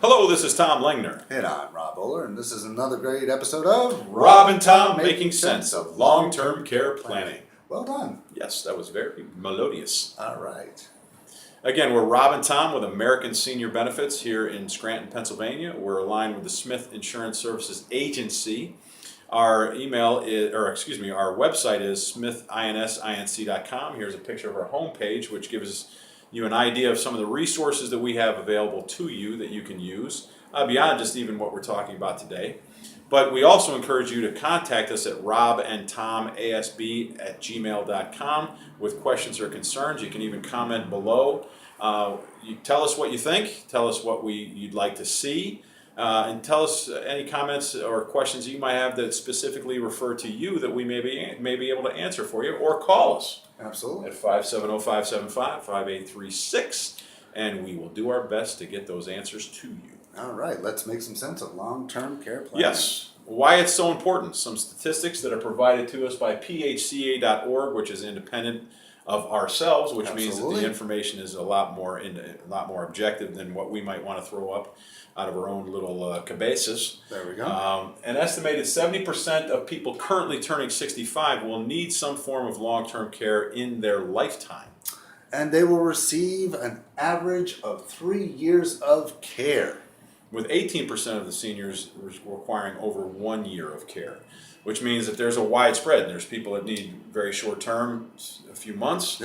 Hello, this is Tom Lengner. And I'm Rob Oler, and this is another great episode of Rob and Tom making sense of long-term care planning. Well done. Yes, that was very melodious. All right. Again, we're Rob and Tom with American Senior Benefits here in Scranton, Pennsylvania. We're aligned with the Smith Insurance Services Agency. Our email is, our website is smithinsinc.com. Here's a picture of our homepage, which gives you an idea of some of the resources that we have available to you that you can use, beyond just even what we're talking about today. But we also encourage you to contact us at robandtomasb@gmail.com with questions or concerns. You can even comment below. You tell us what you think, tell us what you'd like to see, and tell us any comments or questions you might have that specifically refer to you that we may be able to answer for you, or call us. Absolutely. At 570-575-5836, and we will do our best to get those answers to you. All right, let's make some sense of long-term care planning. Yes, why it's so important. Some statistics that are provided to us by phca.org, which is independent of ourselves, which means that the information is a lot more objective than what we might want to throw up out of our own little cabezas. There we go. An estimated 70% of people currently turning 65 will need some form of long-term care in their lifetime. And they will receive an average of 3 years of care. With 18% of the seniors requiring over 1 year of care, which means that there's a widespread. There's people that need very short term, a few months,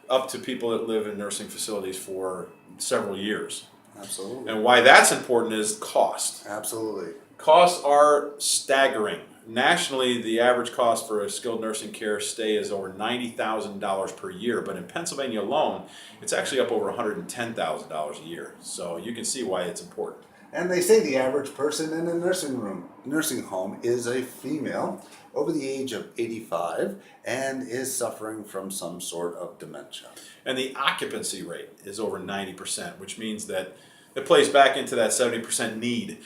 up to people that live in nursing facilities for several years. Absolutely. And why that's important is cost. Absolutely. Costs are staggering. Nationally, the average cost for a skilled nursing care stay is over $90,000 per year, but in Pennsylvania alone, it's actually up over $110,000 a year. So you can see why it's important. And they say the average person in a nursing home is a female over the age of 85 and is suffering from some sort of dementia. And the occupancy rate is over 90%, which means that it plays back into that 70% need.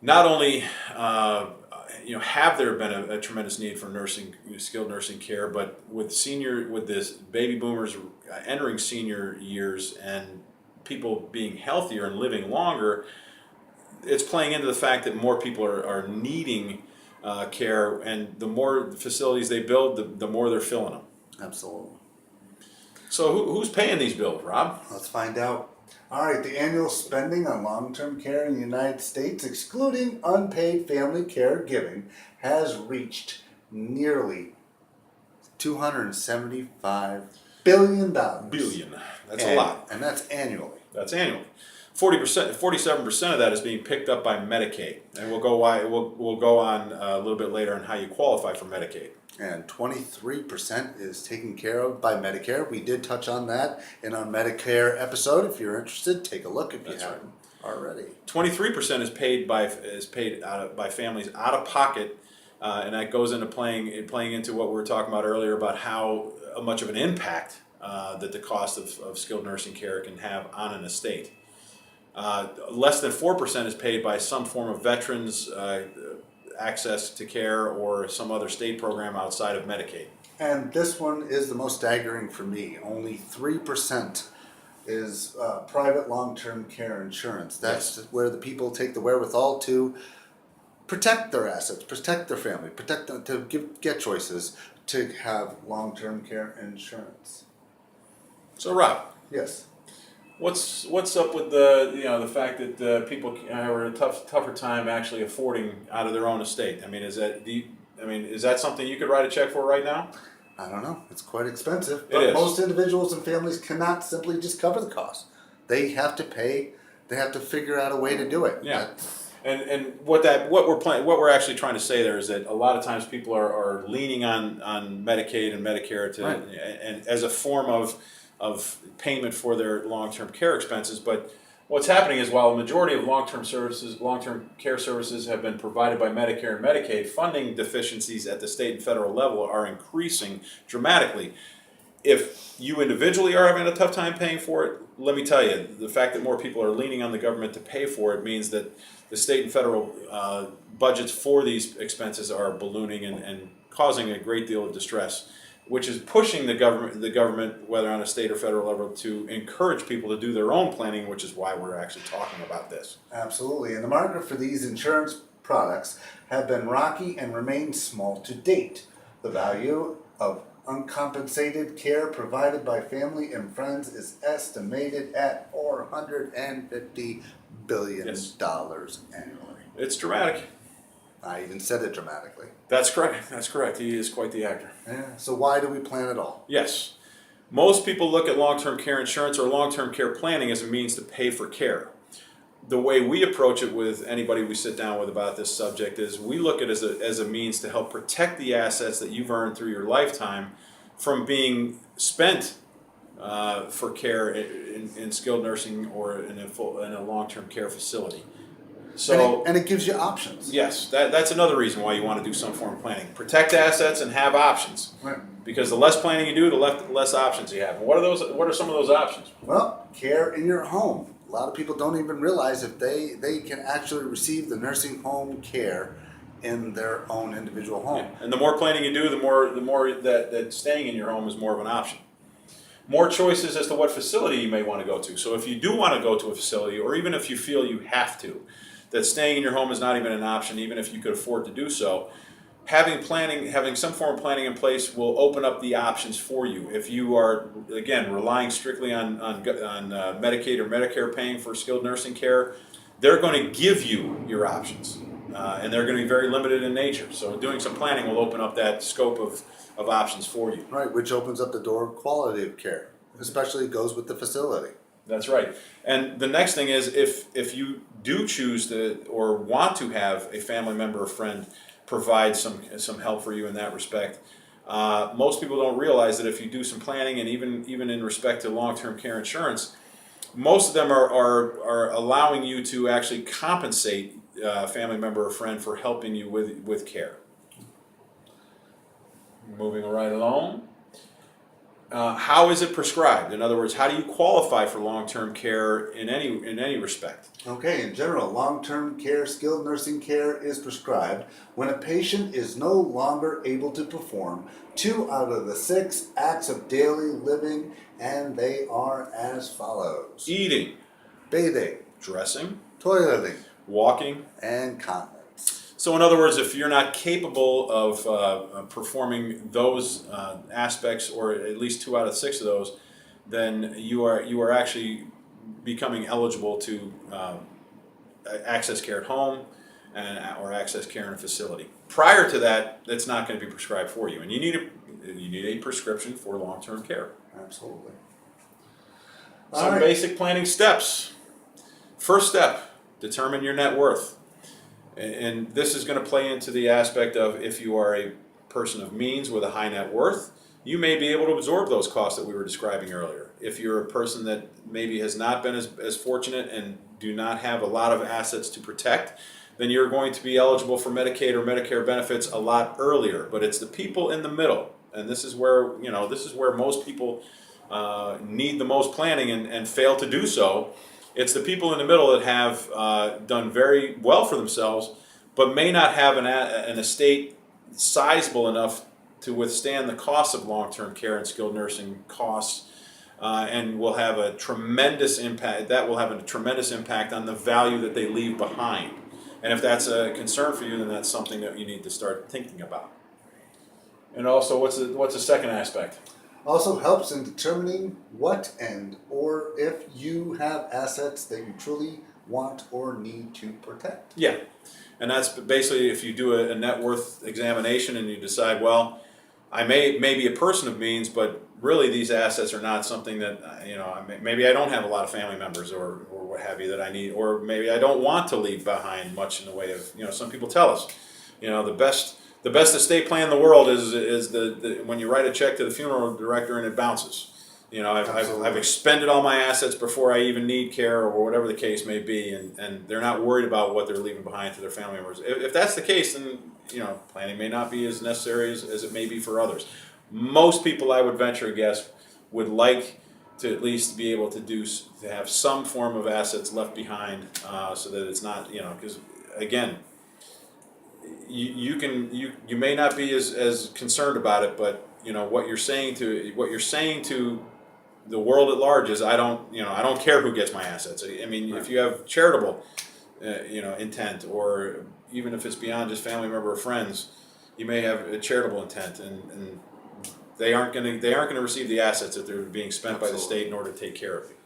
Not only have there been a tremendous need for skilled nursing care, but with this baby boomers entering senior years and people being healthier and living longer, it's playing into the fact that more people are needing care, and the more facilities they build, the more they're filling them. Absolutely. So who's paying these bills, Rob? Let's find out. All right, the annual spending on long-term care in the United States, excluding unpaid family caregiving, has reached nearly $275 billion. Billion. That's a lot. And that's annually. That's annually. 47% of that is being picked up by Medicaid, and we'll go on a little bit later on how you qualify for Medicaid. And 23% is taken care of by Medicare. We did touch on that in our Medicare episode. If you're interested, take a look if you haven't already. 23% is paid by families out of pocket, and that goes into playing into what we were talking about earlier about how much of an impact that the cost of skilled nursing care can have on an estate. Less than 4% is paid by some form of veterans access to care or some other state program outside of Medicaid. And this one is the most staggering for me. Only 3% is private long-term care insurance. That's where the people take the wherewithal to protect their assets, protect their family, protect them, to get choices to have long-term care insurance. So, Rob. Yes. What's up with the fact that people are in a tougher time actually affording out of their own estate? I mean, is that something you could write a check for right now? I don't know. It's quite expensive. But most individuals and families cannot simply just cover the cost. They have to pay. They have to figure out a way to do it. Yeah. And what we're actually trying to say there is that a lot of times people are leaning on Medicaid and Medicare and as a form of payment for their long-term care expenses. But what's happening is, while a majority of long-term care services have been provided by Medicare and Medicaid, funding deficiencies at the state and federal level are increasing dramatically. If you individually are having a tough time paying for it, let me tell you, the fact that more people are leaning on the government to pay for it means that the state and federal budgets for these expenses are ballooning and causing a great deal of distress. which is pushing the government, whether on a state or federal level, to encourage people to do their own planning, which is why we're actually talking about this. Absolutely. And the market for these insurance products have been rocky and remain small to date. The value of uncompensated care provided by family and friends is estimated at $450 billion Yes. annually. It's dramatic. I even said it dramatically. That's correct. That's correct. He is quite the actor. Yeah. So why do we plan at all? Yes. Most people look at long-term care insurance or long-term care planning as a means to pay for care. The way we approach it with anybody we sit down with about this subject is we look at it as a means to help protect the assets that you've earned through your lifetime from being spent for care in skilled nursing or in a long-term care facility. So, and it gives you options. yes, that's another reason why you want to do some form of planning. Protect assets and have options. Right. Because the less planning you do, the less options you have. And what are those? What are some of those options? Well, care in your home. A lot of people don't even realize if they can actually receive the nursing home care in their own individual home. And the more planning you do, the more that staying in your home is more of an option. More choices as to what facility you may want to go to. So if you do want to go to a facility, or even if you feel you have to, that staying in your home is not even an option, even if you could afford to do so, having some form of planning in place will open up the options for you. If you are, again, relying strictly on Medicaid or Medicare paying for skilled nursing care, they're going to give you your options, and they're going to be very limited in nature. So doing some planning will open up that scope of options for you. Right, which opens up the door of quality of care, especially goes with the facility. That's right. And the next thing is if you do choose to or want to have a family member or friend provide some help for you in that respect, most people don't realize that if you do some planning, and even in respect to long-term care insurance, most of them are allowing you to actually compensate a family member or friend for helping you with care. Moving right along. How is it prescribed? In other words, how do you qualify for long-term care in any respect? Okay, in general, long-term care, skilled nursing care is prescribed when a patient is no longer able to perform 2 out of the 6 acts of daily living, and they are as follows: Eating, bathing, dressing, toileting, walking. and continence. So in other words, if you're not capable of performing those aspects, or at least 2 out of 6 of those, then you are actually becoming eligible to access care at home or access care in a facility. Prior to that, that's not going to be prescribed for you, and you need a prescription for long-term care. Absolutely. Some basic planning steps. First step: determine your net worth. And this is going to play into the aspect of if you are a person of means with a high net worth, you may be able to absorb those costs that we were describing earlier. If you're a person that maybe has not been as fortunate and do not have a lot of assets to protect, then you're going to be eligible for Medicaid or Medicare benefits a lot earlier. But it's the people in the middle, and this is where most people need the most planning and fail to do so. It's the people in the middle that have done very well for themselves, but may not have an estate sizable enough to withstand the costs of long-term care and skilled nursing costs, and will have a tremendous impact. That will have a tremendous impact on the value that they leave behind. And if that's a concern for you, then that's something that you need to start thinking about. And also, what's the second aspect? Also helps in determining what or if you have assets that you truly want or need to protect. Yeah, and that's basically if you do a net worth examination and you decide, well, I may be a person of means, but really these assets are not something that, maybe I don't have a lot of family members or what have you that I need, or maybe I don't want to leave behind much in the way of, some people tell us, the best estate plan in the world is the when you write a check to the funeral director and it bounces. I've expended all my assets before I even need care or whatever the case may be, and they're not worried about what they're leaving behind to their family members. If that's the case, then planning may not be as necessary as it may be for others. Most people, I would venture a guess, would like to at least be able to have some form of assets left behind, so that it's not because again. You may not be as concerned about it, but what you're saying to the world at large is I don't care who gets my assets. I mean, if you have charitable intent, or even if it's beyond just family member or friends, you may have a charitable intent, and they aren't going to receive the assets that they're being spent by the state in order to take care of you.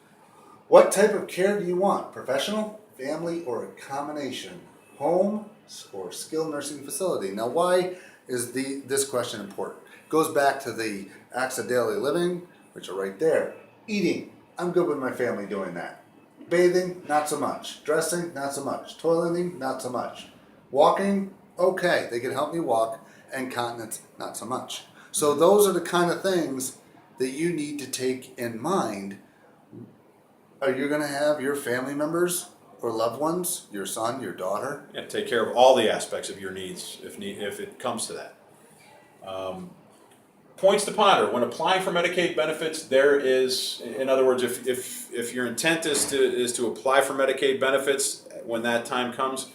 What type of care do you want? Professional, family, or a combination? Home or skilled nursing facility? Now, why is this question important? It goes back to the acts of daily living, which are right there. Eating, I'm good with my family doing that. Bathing, not so much. Dressing, not so much. Toileting, not so much. Walking, okay, they can help me walk. And continence, not so much. So those are the kind of things that you need to take in mind. Are you going to have your family members or loved ones, your son, your daughter? Yeah, take care of all the aspects of your needs if it comes to that. Points to ponder when applying for Medicaid benefits. There is, in other words, if your intent is to apply for Medicaid benefits when that time comes,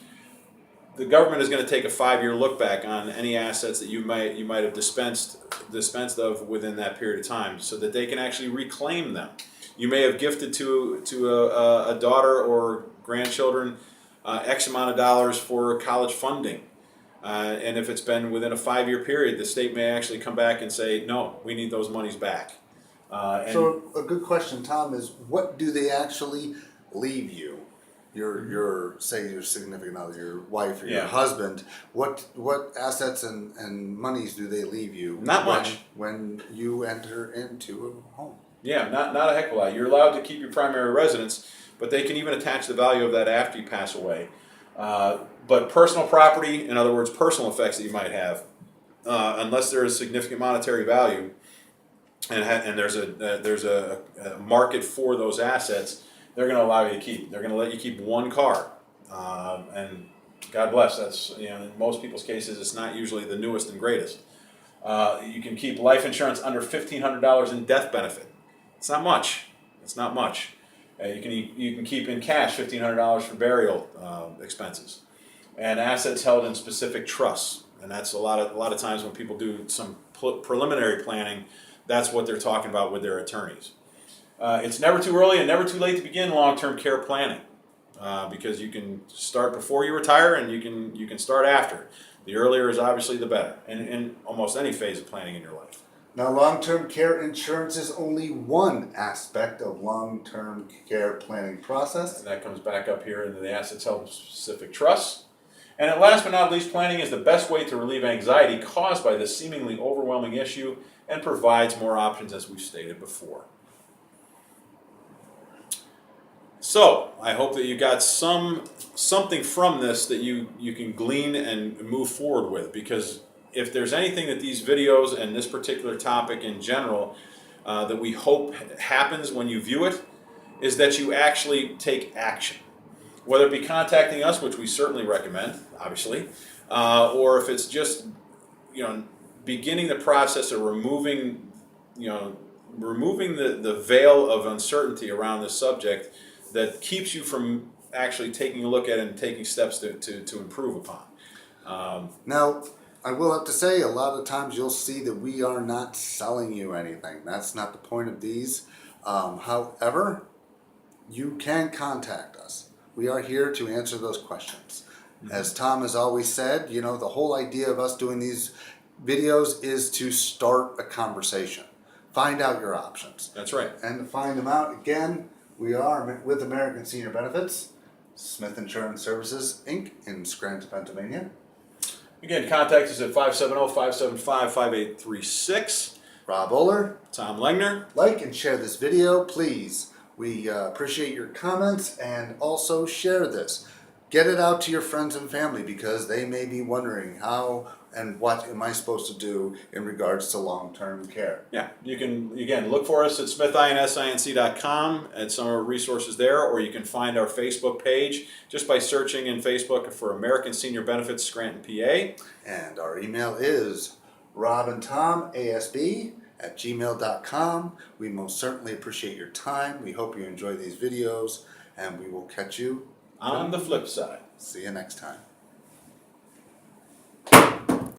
the government is going to take a 5-year look back on any assets that you might have dispensed of within that period of time, so that they can actually reclaim them. You may have gifted to a daughter or grandchildren X amount of dollars for college funding. And if it's been within a 5-year period, the state may actually come back and say, no, we need those monies back. So a good question, Tom, is what do they actually leave you? Your significant other, your wife or your husband, what assets and monies do they leave you? Not much. When you enter into a home. Yeah, not a heck of a lot. You're allowed to keep your primary residence, but they can even attach the value of that after you pass away. But personal property, in other words, personal effects that you might have, unless there is significant monetary value, and there's a market for those assets, they're going to allow you to keep. They're going to let you keep one car, and God bless. That's in most people's cases, it's not usually the newest and greatest. You can keep life insurance under $1,500 in death benefit. It's not much. It's not much. You can keep in cash $1,500 for burial expenses, and assets held in specific trusts. And that's a lot of times when people do some preliminary planning, that's what they're talking about with their attorneys. It's never too early and never too late to begin long-term care planning, because you can start before you retire and you can start after. The earlier is obviously the better, in almost any phase of planning in your life. Now, long-term care insurance is only one aspect of long-term care planning process. And that comes back up here into the assets held in specific trusts. And at last but not least, planning is the best way to relieve anxiety caused by this seemingly overwhelming issue and provides more options, as we've stated before. So, I hope that you got something from this that you can glean and move forward with, because if there's anything that these videos and this particular topic in general that we hope happens when you view it, is that you actually take action. Whether it be contacting us, which we certainly recommend, obviously, or if it's just beginning the process of removing the veil of uncertainty around this subject that keeps you from actually taking a look at it and taking steps to improve upon. Now, I will have to say, a lot of times you'll see that we are not selling you anything. That's not the point of these. However, you can contact us. We are here to answer those questions. Mm-hmm. As Tom has always said, the whole idea of us doing these videos is to start a conversation. Find out your options. That's right. And to find them out, again, we are with American Senior Benefits, Smith Insurance Services, Inc. in Scranton, Pennsylvania. Again, contact us at 570-575-5836. Rob Oler. Tom Legner. Like and share this video, please. We appreciate your comments, and also share this. Get it out to your friends and family, because they may be wondering how and what am I supposed to do in regards to long-term care. Yeah, you can, again, look for us at smithinsinc.com and some of our resources there, or you can find our Facebook page just by searching in Facebook for American Senior Benefits Scranton, PA. And our email is robandtomasb@gmail.com. We most certainly appreciate your time. We hope you enjoy these videos, and we will catch you on the flip side. See you next time.